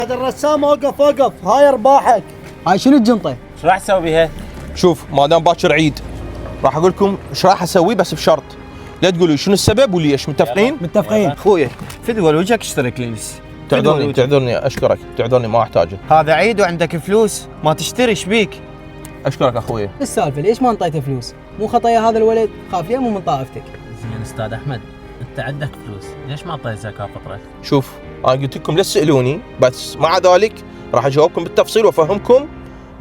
هذا الرسام وقف هاي ارباحك. هاي شنو الجنطه؟ ايش راح تسوي بيها؟ شوف ما دام باكر عيد راح اقول لكم ايش راح اسوي، بس بشرط لا تقولوا شنو السبب وليش. متفقين؟ متفقين. اخوي فدوى وجهك اشترك لي بس. تعذرني اشكرك، تعذرني ما احتاجه. هذا عيد وعندك فلوس ما تشتري، ايش بيك؟ اشكرك اخوي. ايش السالفه؟ ليش ما انطيته فلوس؟ مو خطايا هذا الولد، خاف مو من طائفتك. زين استاذ احمد، انت عندك فلوس، ليش ما اعطيت زكاه فطره؟ شوف انا قلت لكم لا تسالوني، بس مع ذلك راح اجاوبكم بالتفصيل وافهمكم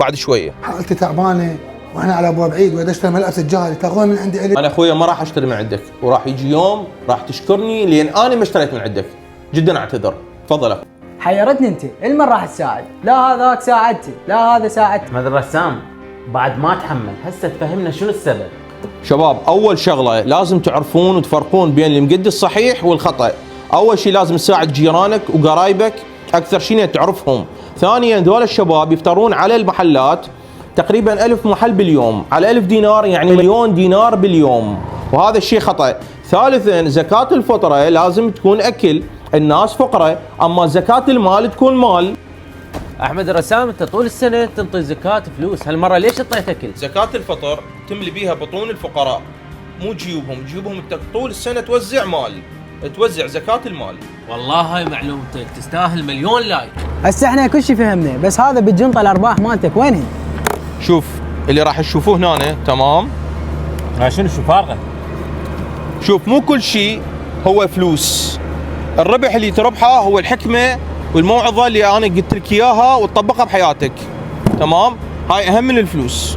بعد شويه. حالتي تعبانه واحنا على ابواب عيد وإذا اشتري ملابس الجاهلي تاخذون من عندي انا اخويا ما راح اشتري من عندك، وراح يجي يوم راح تشكرني لان انا ما اشتريت من عندك. جدا اعتذر. تفضل اخوي. حيرتني انت، المن راح تساعد؟ لا هذاك ساعدتي، لا هذا ساعدتي. احمد الرسام بعد ما تحمل، هسه تفهمنا شنو السبب. شباب اول شغله لازم تعرفون وتفرقون بين المقد الصحيح والخطا. اول شيء لازم تساعد جيرانك وقرايبك اكثر شيء تعرفهم. ثانيا دول الشباب يفترون على المحلات تقريبا 1000 محل باليوم، على 1000 دينار يعني مليون دينار باليوم، وهذا الشيء خطا. ثالثا زكاة الفطرة لازم تكون اكل، الناس فقراء، اما زكاة المال تكون مال. احمد الرسام انت طول السنه تنطي زكاه فلوس، هالمره ليش اعطيت اكل؟ زكاة الفطر تملي بيها بطون الفقراء مو جيوبهم انت طول السنة توزع مال، توزع زكاة المال. والله هاي معلومتك تستاهل مليون لايك. هسه احنا كل شيء فهمنا، بس هذا بالجنطه الارباح مالتك وينهن؟ شوف اللي راح تشوفوه هنا تمام. شنو شو فارغه؟ شوف مو كل شيء هو فلوس، الربح اللي تربحه هو الحكمة والموعظة اللي انا قلت لك اياها وتطبقها بحياتك. تمام؟ هاي اهم من الفلوس.